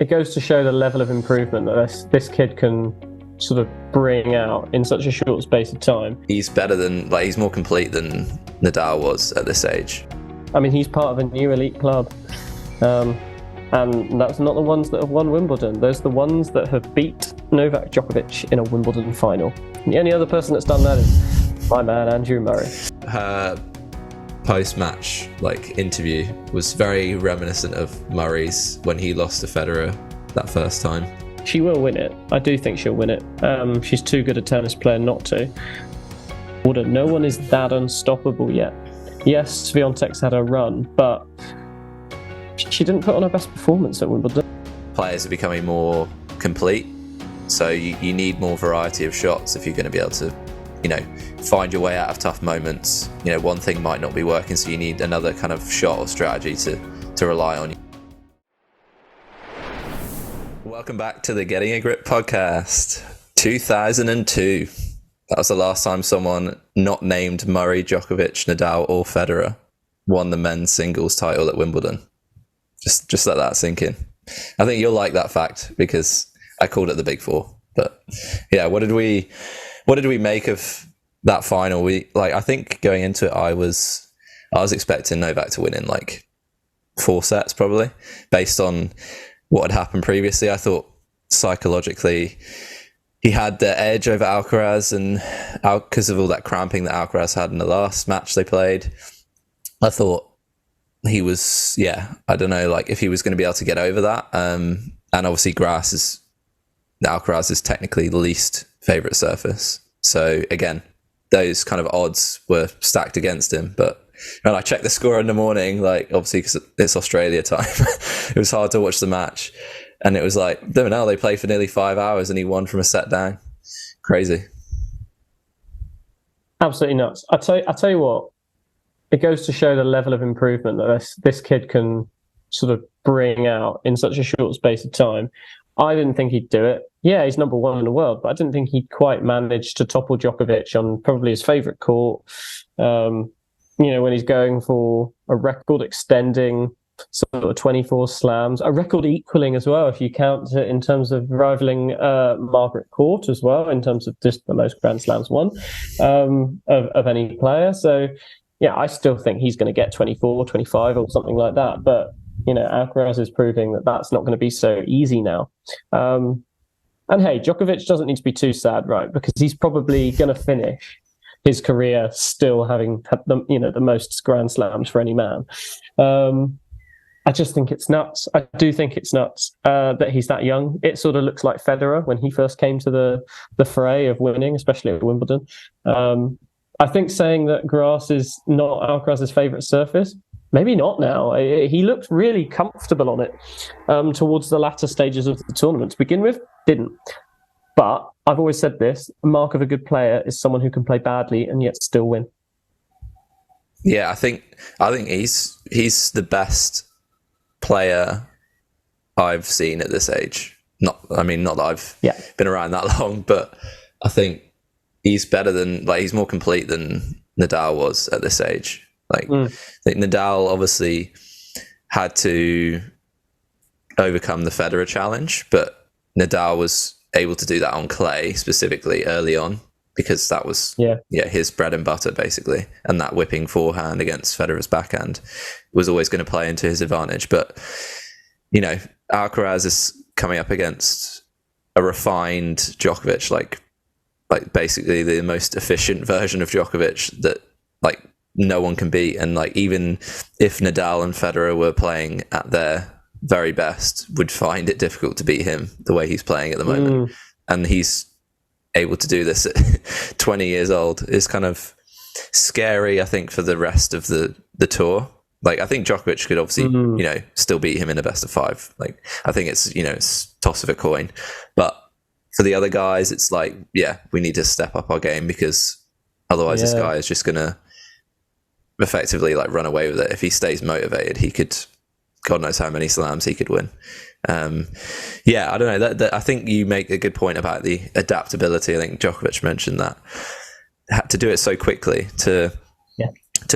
it goes to show the level of improvement that this kid can sort of bring out in such a short space of time. He's better than, like, he's more complete than Nadal was at this age. I mean, he's part of a new elite club. And that's not the ones that have won Wimbledon. Those are the ones that have beat Novak Djokovic in a Wimbledon final. And the only other person that's done that is my man, Andrew Murray. Her post-match interview was very reminiscent of Murray's when he lost to Federer that first time. She will win it. I do think she'll win it. She's too good a tennis player not to. No one is that unstoppable yet. Yes, Swiatek's had a run, but she didn't put on her best performance at Wimbledon. Players are becoming more complete, so you need more variety of shots if you're going to be able to, find your way out of tough moments. One thing might not be working, so you need another kind of shot or strategy to rely on. Welcome back to the Getting a Grip podcast. 2002. That was the last time someone not named Murray, Djokovic, Nadal or Federer won the men's singles title at Wimbledon. Just let that sink in. I think you'll like that fact because I called it the Big Four. But yeah, what did we make of that final? I think going into it, I was expecting Novak to win in 4 sets probably, based on what had happened previously. I thought psychologically he had the edge over Alcaraz, and because of all that cramping that Alcaraz had in the last match they played, I thought he was, I don't know, if he was going to be able to get over that. And obviously Alcaraz is technically the least favourite surface. So again, those kind of odds were stacked against him. But when I checked the score in the morning, obviously because it's Australia time, it was hard to watch the match. And it was they played for nearly 5 hours and he won from a set down. Crazy. Absolutely nuts. I tell you what, it goes to show the level of improvement that this kid can sort of bring out in such a short space of time. I didn't think he'd do it. Yeah, he's number one in the world, but I didn't think he'd quite manage to topple Djokovic on probably his favourite court. When he's going for a record extending sort of 24 slams, a record equaling as well, if you count it in terms of rivaling Margaret Court as well, in terms of just the most Grand Slams won of any player. So, yeah, I still think he's going to get 24, 25 or something like that. But, Alcaraz is proving that that's not going to be so easy now. And hey, Djokovic doesn't need to be too sad, right? Because he's probably going to finish his career still having had the most Grand Slams for any man. I just think it's nuts. I do think it's nuts that he's that young. It sort of looks like Federer when he first came to the fray of winning, especially at Wimbledon. I think saying that grass is not Alcaraz's favourite surface, maybe not now. He looked really comfortable on it towards the latter stages of the tournament. To begin with, didn't. But I've always said this, a mark of a good player is someone who can play badly and yet still win. Yeah, I think he's the best player I've seen at this age. Not that I've been around that long, but I think he's better than, he's more complete than Nadal was at this age. I think Nadal obviously had to overcome the Federer challenge, but Nadal was able to do that on clay specifically early on because that was his bread and butter basically, and that whipping forehand against Federer's backhand was always going to play into his advantage. But Alcaraz is coming up against a refined Djokovic, like basically the most efficient version of Djokovic that no one can beat. And even if Nadal and Federer were playing at their very best, would find it difficult to beat him the way he's playing at the moment. And he's able to do this at 20 years old is kind of scary, I think, for the rest of the tour. I think Djokovic could obviously, still beat him in a best of 5. I think it's toss of a coin. But for the other guys, it's we need to step up our game because otherwise this guy is just going to effectively run away with it. If he stays motivated, he could, God knows how many slams he could win. I don't know. That I think you make a good point about the adaptability. I think Djokovic mentioned that. Had to do it so quickly to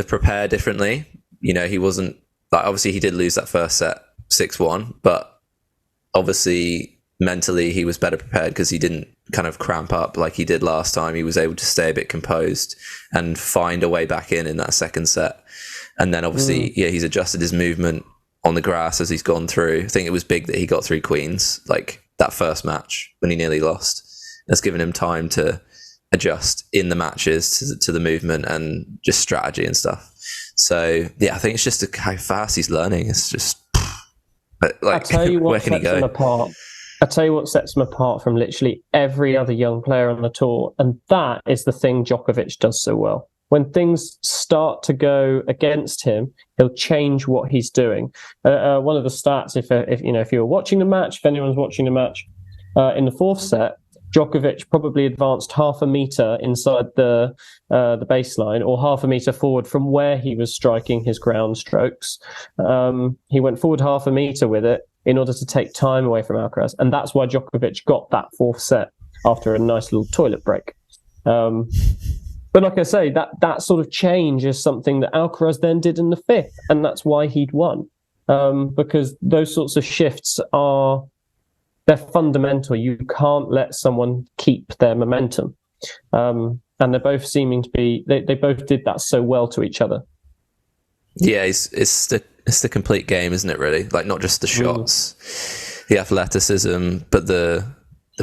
prepare differently. He wasn't obviously he did lose that first set 6-1, but obviously mentally he was better prepared because he didn't kind of cramp up like he did last time. He was able to stay a bit composed and find a way back in that second set. And then obviously, he's adjusted his movement on the grass as he's gone through. I think it was big that he got through queens, like that first match when he nearly lost. That's given him time to adjust in the matches to the movement and just strategy and stuff. So yeah, I think it's just how fast he's learning. It's just, but like, I'll tell you what where can he go? I'll tell you what sets him apart from literally every other young player on the tour, and that is the thing Djokovic does so well. When things start to go against him, he'll change what he's doing. One of the stats, if you were watching the match, if anyone's watching the match, in the fourth set, Djokovic probably advanced half a meter inside the baseline, or half a meter forward from where he was striking his ground strokes. He went forward half a meter with it in order to take time away from Alcaraz, and that's why Djokovic got that fourth set after a nice little toilet break. But like I say, that sort of change is something that Alcaraz then did in the fifth, and that's why he'd won. Because those sorts of shifts they're fundamental. You can't let someone keep their momentum. And they're both seeming to be, they both did that so well to each other. Yeah, it's the complete game, isn't it, really? Like, not just the shots, the athleticism, but the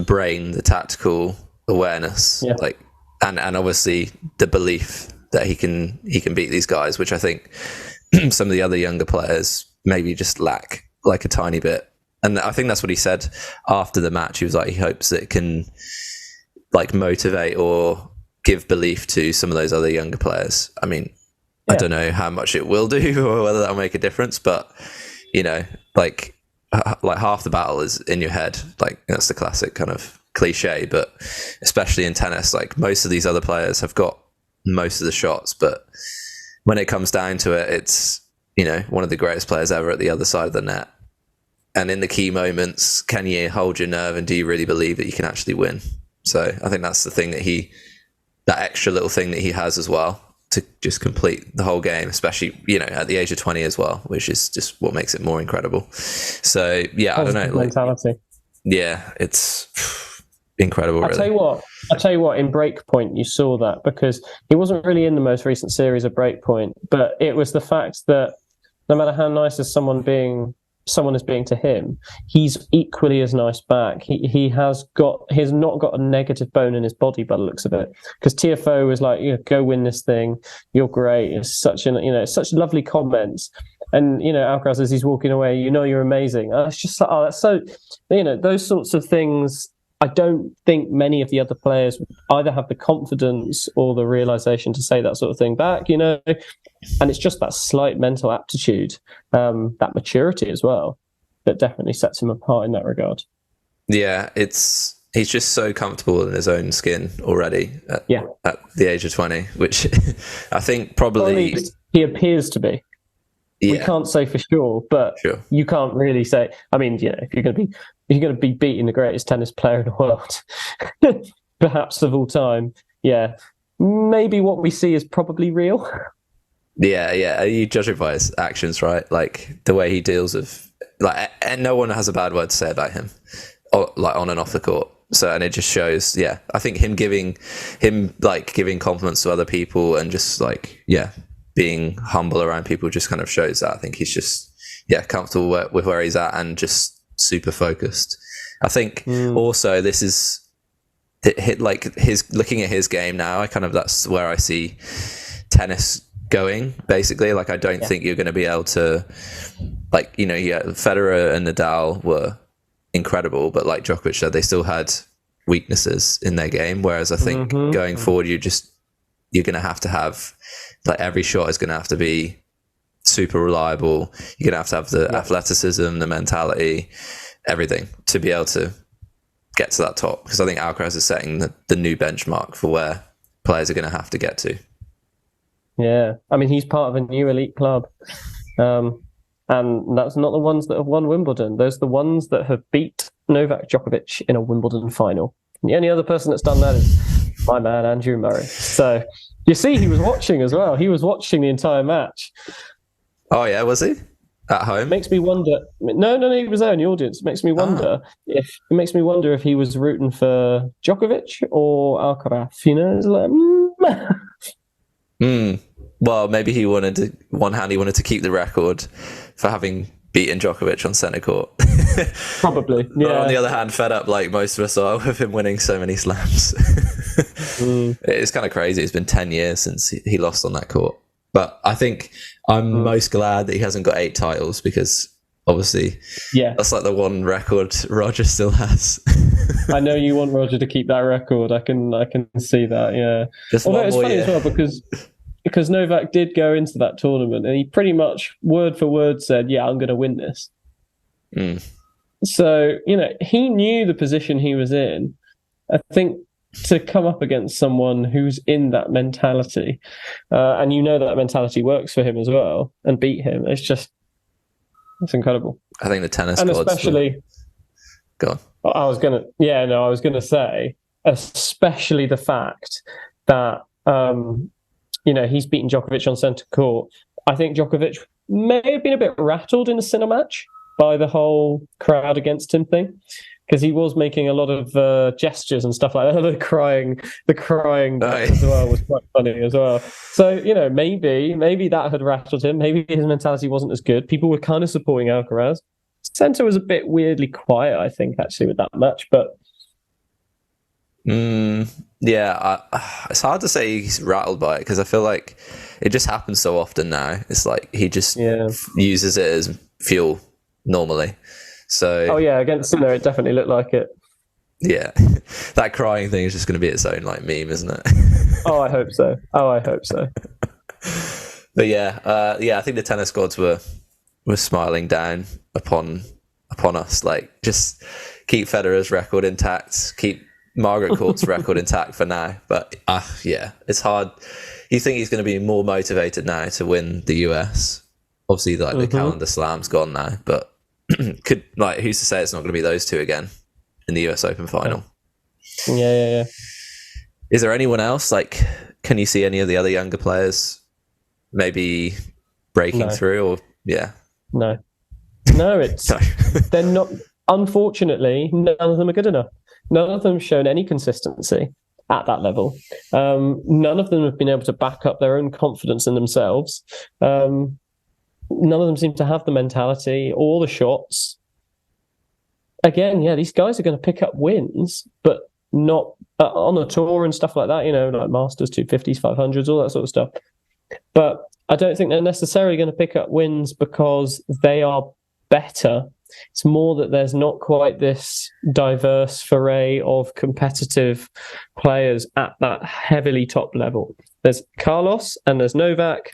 brain, the tactical awareness, like, and obviously the belief that he can beat these guys, which I think some of the other younger players maybe just lack, like, a tiny bit. And I think that's what he said after the match. He was like, he hopes that it can, like, motivate or give belief to some of those other younger players. I mean, I don't know how much it will do or whether that'll make a difference, but, you know, like half the battle is in your head. Like, that's the classic kind of cliche, but especially in tennis, like, most of these other players have got most of the shots, but when it comes down to it, it's, you know, one of the greatest players ever at the other side of the net. And in the key moments, can you hold your nerve, and do you really believe that you can actually win? So I think that's the thing that extra little thing that he has as well, to just complete the whole game, especially, you know, at the age of 20 as well, which is just what makes it more incredible. So yeah, I don't know. Mentality. Yeah, it's incredible. Really. I'll tell you what, in Breakpoint, you saw that, because he wasn't really in the most recent series of Breakpoint, but it was the fact that no matter how nice as someone is being to him, he's equally as nice back. He has not got a negative bone in his body by the looks of it. Because TFO was like, go win this thing, you're great. It's such lovely comments. And, you know, Alcaraz, as he's walking away, you're amazing. It's just like, that's so, those sorts of things. I don't think many of the other players either have the confidence or the realization to say that sort of thing back, and it's just that slight mental aptitude, that maturity as well, that definitely sets him apart in that regard. Yeah, he's just so comfortable in his own skin already at the age of 20, which I think probably he appears to be. We can't say for sure, but you can't really say. I mean, if you're going to be beating the greatest tennis player in the world, perhaps of all time, maybe what we see is probably real. Yeah. You judge it by his actions, right? Like the way he deals with, like, and no one has a bad word to say about him, like on and off the court. So, and it just shows. Yeah, I think him giving compliments to other people and just being humble around people just kind of shows that. I think he's just comfortable with where he's at and just super focused. I think also this is like looking at his game now. That's where I see tennis going, basically. Like, I don't think you're going to be able to, Federer and Nadal were incredible, but like Djokovic said, they still had weaknesses in their game. Whereas I think going forward, you're going to have like, every shot is going to have to be super reliable. You're going to have the athleticism, the mentality, everything to be able to get to that top. Because I think Alcaraz is setting the new benchmark for where players are going to have to get to. Yeah, I mean, he's part of a new elite club. And that's not the ones that have won Wimbledon. Those are the ones that have beat Novak Djokovic in a Wimbledon final. And the only other person that's done that is my man, Andrew Murray. So you see, he was watching as well. He was watching the entire match. Oh, yeah, was he? At home? Makes me wonder. No, he was there in the audience. It makes me wonder if he was rooting for Djokovic or Alcaraz. You know, it's like. Well, maybe he wanted to keep the record for having beaten Djokovic on centre court. Probably, yeah. But on the other hand, fed up like most of us are with him winning so many slams. It's kind of crazy. It's been 10 years since he lost on that court. But I think I'm most glad that he hasn't got 8 titles, because obviously that's like the one record Roger still has. I know you want Roger to keep that record. I can see that, yeah. Although it's funny as well, because Novak did go into that tournament and he pretty much word for word said, yeah, I'm going to win this. So, you know, he knew the position he was in. I think to come up against someone who's in that mentality, and you know that mentality works for him as well, and beat him, it's incredible. I think the tennis and gods especially go on. I was gonna say, especially the fact that you know, he's beaten Djokovic on centre court. I think Djokovic may have been a bit rattled in the Sinner match by the whole crowd against him thing, because he was making a lot of gestures and stuff like that. The crying as well was quite funny as well. So, you know, maybe that had rattled him. Maybe his mentality wasn't as good. People were kind of supporting Alcaraz. Centre was a bit weirdly quiet, I think, actually, with that match. But yeah, it's hard to say he's rattled by it, because I feel like it just happens so often now. It's like he just uses it as fuel normally. So against Sinner, it definitely looked like it. Yeah, that crying thing is just going to be its own like meme, isn't it? I hope so. But I think the tennis gods were smiling down upon us. Like, just keep Federer's record intact, keep Margaret Court's record intact for now. But it's hard. You think he's going to be more motivated now to win the US? Obviously, like the calendar slam's gone now, but who's to say it's not going to be those two again in the US Open final? Yeah. Is there anyone else? Like, can you see any of the other younger players maybe breaking through? Or no, it's they're not. Unfortunately, none of them are good enough. None of them have shown any consistency at that level. None of them have been able to back up their own confidence in themselves. None of them seem to have the mentality or the shots. Again, these guys are going to pick up wins, but not on a tour and stuff like that, you know, like Masters, 250s, 500s, all that sort of stuff. But I don't think they're necessarily going to pick up wins because they are better. It's more that there's not quite this diverse foray of competitive players at that heavily top level. There's Carlos and there's Novak.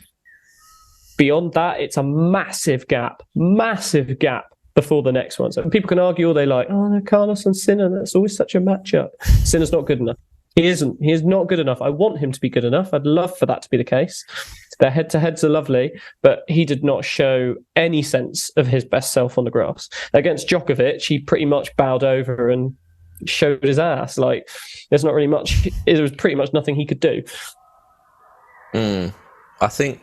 Beyond that, it's a massive gap before the next one. So people can argue all they like, oh, no, Carlos and Sinner, that's always such a matchup. Sinner's not good enough. He isn't. He is not good enough. I want him to be good enough. I'd love for that to be the case. Their head-to-heads are lovely, but he did not show any sense of his best self on the grass. Against Djokovic, he pretty much bowed over and showed his ass. Like, there's not really much. There was pretty much nothing he could do. I think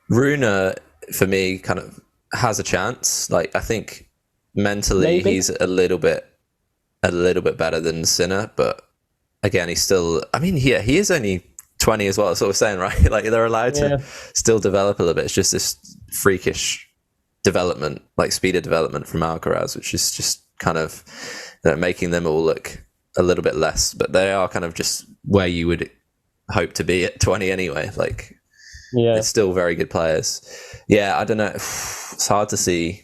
Rune, for me, kind of has a chance. Like, I think mentally he's a little bit better than Sinner, but again, he's still. I mean, he is only 20 as well. That's what we're saying, right? Like, they're allowed to still develop a little bit. It's just this freakish development, like speed of development from Alcaraz, which is just kind of making them all look a little bit less. But they are kind of just where you would hope to be at 20 anyway. Like, they're still very good players. I don't know. It's hard to see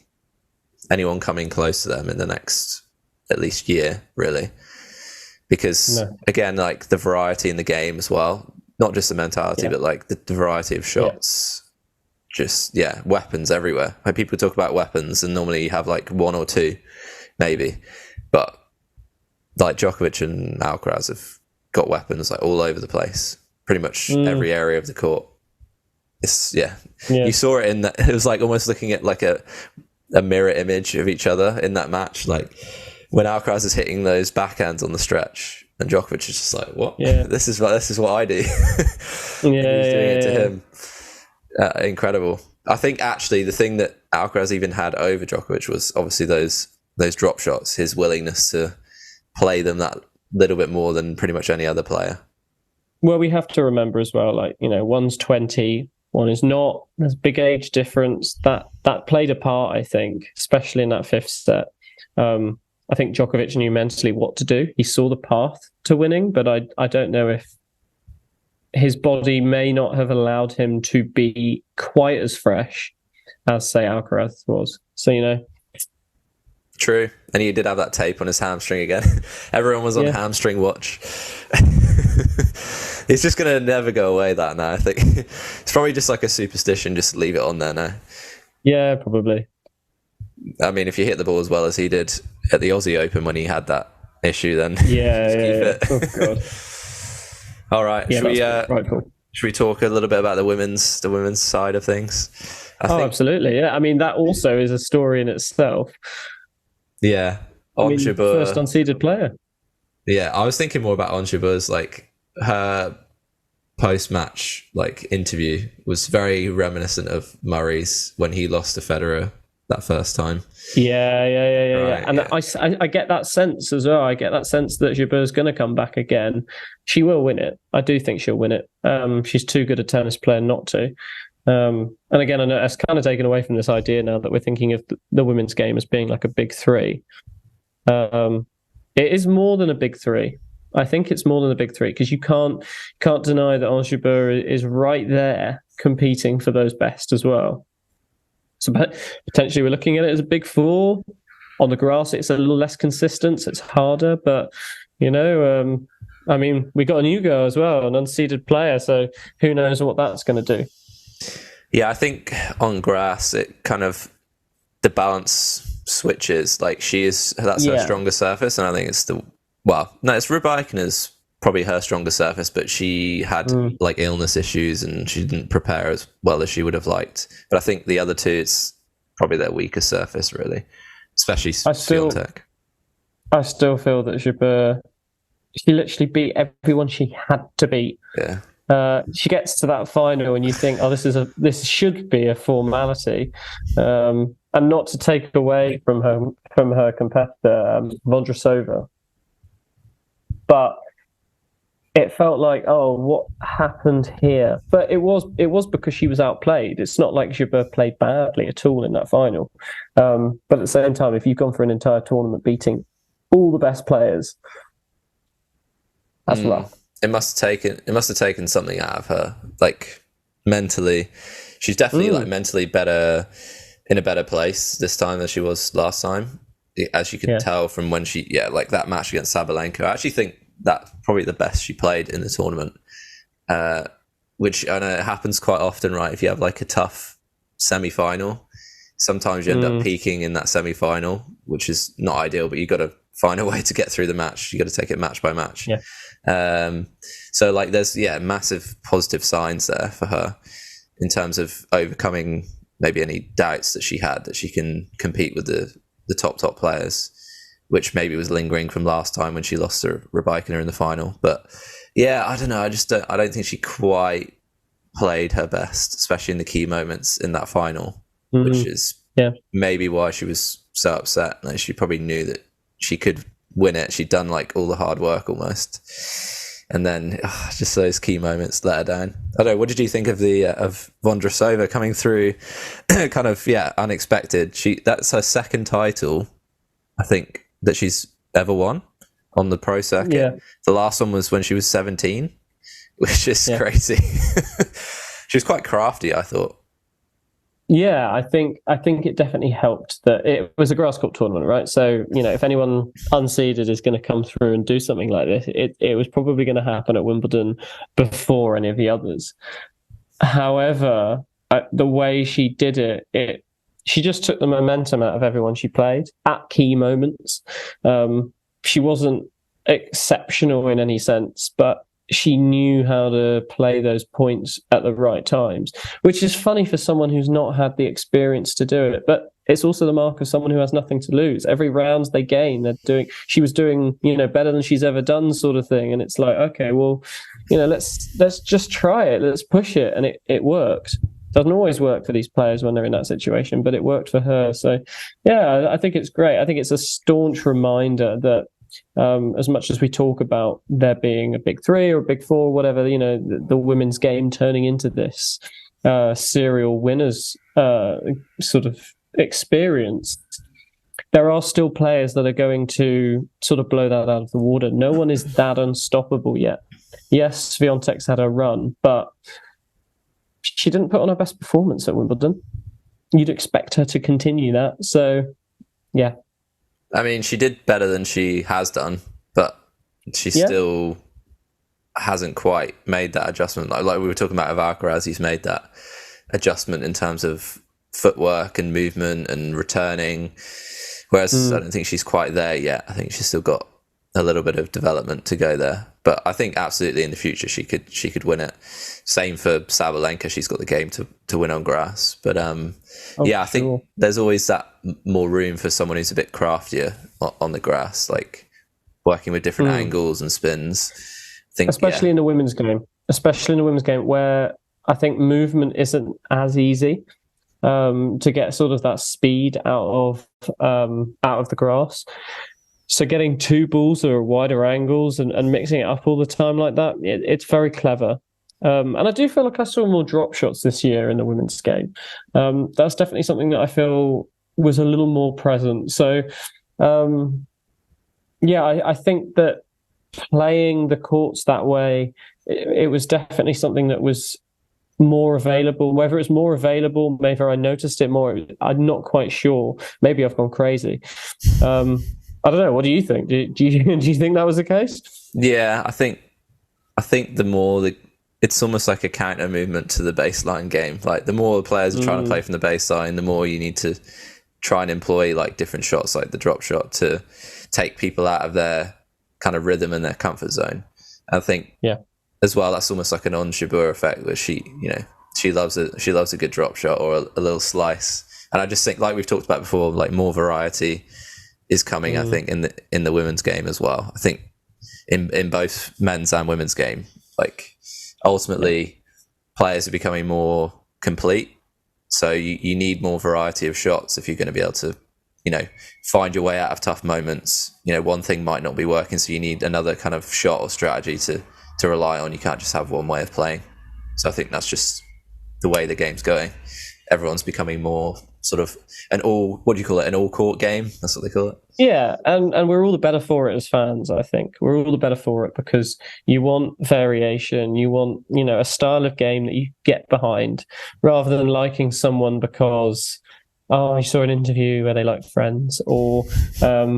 anyone coming close to them in the next at least year, really. Because again, like the variety in the game as well, not just the mentality, but like the variety of shots, just weapons everywhere. Like, people talk about weapons, and normally you have like one or two, maybe, but like Djokovic and Alcaraz have got weapons like all over the place, pretty much every area of the court. It's you saw it in that. It was like almost looking at like a mirror image of each other in that match, like when Alcaraz is hitting those backhands on the stretch, and Djokovic is just like, "What? This is what I do." He's doing it to him. Incredible. I think actually the thing that Alcaraz even had over Djokovic was obviously those drop shots, his willingness to play them that little bit more than pretty much any other player. Well, we have to remember as well, like, one's 20, one is not. There's a big age difference. That played a part, I think, especially in that fifth set. I think Djokovic knew mentally what to do. He saw the path to winning, but I don't know if his body may not have allowed him to be quite as fresh as, say, Alcaraz was. So, True. And he did have that tape on his hamstring again. Everyone was on hamstring watch. It's just going to never go away, that now. I think it's probably just like a superstition. Just leave it on there now. Yeah, probably. I mean, if you hit the ball as well as he did at the Aussie Open when he had that issue, then yeah. Oh, God. All right. Yeah, should we talk a little bit about the women's side of things? I think, absolutely. Yeah. I mean, that also is a story in itself. Yeah. Ons first unseeded player. Yeah, I was thinking more about Ons Jabeur's, like, her post-match interview was very reminiscent of Murray's when he lost to Federer that first time. Yeah. And I get that sense as well. I get that sense that Jabeur's going to come back again. She will win it. I do think she'll win it. She's too good a tennis player not to. And again, I know it's kind of taken away from this idea now that we're thinking of the women's game as being like a big three. It is more than a big three. I think it's more than a big three because you can't deny that Ons Jabeur is right there competing for those best as well. So potentially we're looking at it as a big four. On the grass, it's a little less consistent, so it's harder. But, I mean, we got a new girl as well, an unseeded player. So who knows what that's going to do. Yeah, I think on grass, it kind of, the balance switches. Like that's her stronger surface. And I think it's it's Rybakina's probably her stronger surface, but she had illness issues and she didn't prepare as well as she would have liked. But I think the other two, it's probably their weaker surface, really, especially Swiatek. I still feel that Jabeur, she literally beat everyone she had to beat. Yeah. She gets to that final and you think, this should be a formality, and not to take away from her competitor Vondrousova, but it felt like, what happened here? But it was because she was outplayed. It's not like Jabeur played badly at all in that final. But at the same time, if you've gone for an entire tournament beating all the best players, that's rough. It must have taken something out of her, mentally. She's definitely mentally better, in a better place this time than she was last time, as you can tell from when she that match against Sabalenka. I actually think that's probably the best she played in the tournament, which I know it happens quite often, right? If you have a tough semi-final, sometimes you end up peaking in that semi-final, which is not ideal, but you got to find a way to get through the match. You got to take it match by match. So there's massive positive signs there for her in terms of overcoming maybe any doubts that she had that she can compete with the top players, which maybe was lingering from last time when she lost to Rybakina in the final. But I don't know, I don't think she quite played her best, especially in the key moments in that final, which is maybe why she was so upset. She probably knew that she could win it. She'd done all the hard work almost, and then just those key moments let her down. I don't know, what did you think of of Vondrousova coming through kind of unexpected? That's her second title, I think, that she's ever won on the pro circuit. The last one was when she was 17, which is crazy. She was quite crafty, I thought. Yeah, I think it definitely helped that it was a grass court tournament, right? So, if anyone unseeded is going to come through and do something like this, it was probably going to happen at Wimbledon before any of the others. However, the way she did it, she just took the momentum out of everyone she played at key moments. She wasn't exceptional in any sense, but she knew how to play those points at the right times, which is funny for someone who's not had the experience to do it. But it's also the mark of someone who has nothing to lose. Every round they gain, she was doing, better than she's ever done, sort of thing. And it's like, okay, well, let's just try it. Let's push it. And it worked. Doesn't always work for these players when they're in that situation, but it worked for her. So, yeah, I think it's great. I think it's a staunch reminder that as much as we talk about there being a big three or a big four, whatever, the women's game turning into this serial winners sort of experience, there are still players that are going to sort of blow that out of the water. No one is that unstoppable yet. Yes, Swiatek's had a run, but she didn't put on her best performance at Wimbledon. You'd expect her to continue that. So, yeah. I mean, she did better than she has done, but she still hasn't quite made that adjustment. Like we were talking about Alcaraz, he's made that adjustment in terms of footwork and movement and returning. Whereas I don't think she's quite there yet. I think she's still got a little bit of development to go there. But I think absolutely in the future she could win it. Same for Sabalenka. She's got the game to win on grass. But I think there's always that more room for someone who's a bit craftier on the grass, like working with different angles and spins. Especially in the women's game, where I think movement isn't as easy. To get sort of that speed out of the grass. So getting two balls or wider angles and mixing it up all the time like that, it's very clever. And I do feel like I saw more drop shots this year in the women's game. That's definitely something that I feel was a little more present. So, I think that playing the courts that way, it was definitely something that was more available. Whether it's more available, maybe I noticed it more, I'm not quite sure. Maybe I've gone crazy. I don't know. What do you think? Do you think that was the case? Yeah, I think the more it's almost like a counter movement to the baseline game. Like the more the players are trying to play from the baseline, the more you need to try and employ like different shots, like the drop shot, to take people out of their kind of rhythm and their comfort zone. I think as well, that's almost like an on Jabeur effect, where she loves a good drop shot or a little slice. And I just think, like we've talked about before, like more variety is coming. I think in the women's game as well. I think in both men's and women's game, like ultimately players are becoming more complete. So you need more variety of shots if you're going to be able to, find your way out of tough moments. One thing might not be working, so you need another kind of shot or strategy to rely on. You can't just have one way of playing. So I think that's just the way the game's going. Everyone's becoming more sort of an all court game. That's what they call it. Yeah, and we're all the better for it as fans, I think. We're all the better for it because you want variation, you want, a style of game that you get behind, rather than liking someone because you saw an interview where they like Friends, or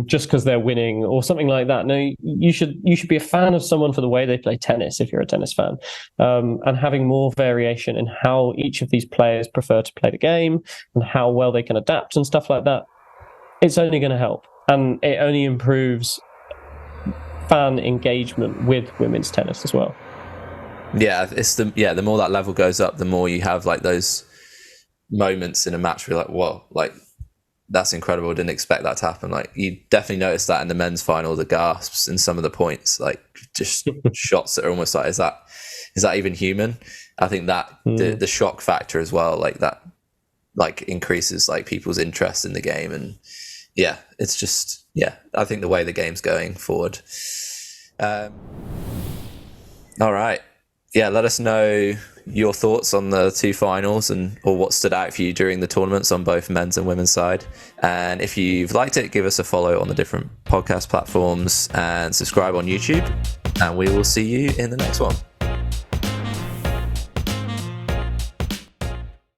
just because they're winning or something like that. No, you should be a fan of someone for the way they play tennis if you're a tennis fan, and having more variation in how each of these players prefer to play the game and how well they can adapt and stuff like that. It's only going to help, and it only improves fan engagement with women's tennis as well. Yeah, the more that level goes up, the more you have like those moments in a match where you're like, whoa, like that's incredible, didn't expect that to happen. Like you definitely noticed that in the men's final, the gasps in some of the points, like just shots that are almost like, is that even human? I think that the shock factor as well, like that, like increases like people's interest in the game. And it's just I think the way the game's going forward. All right, let us know your thoughts on the two finals or what stood out for you during the tournaments on both men's and women's side. And if you've liked it, give us a follow on the different podcast platforms and subscribe on YouTube. And we will see you in the next one.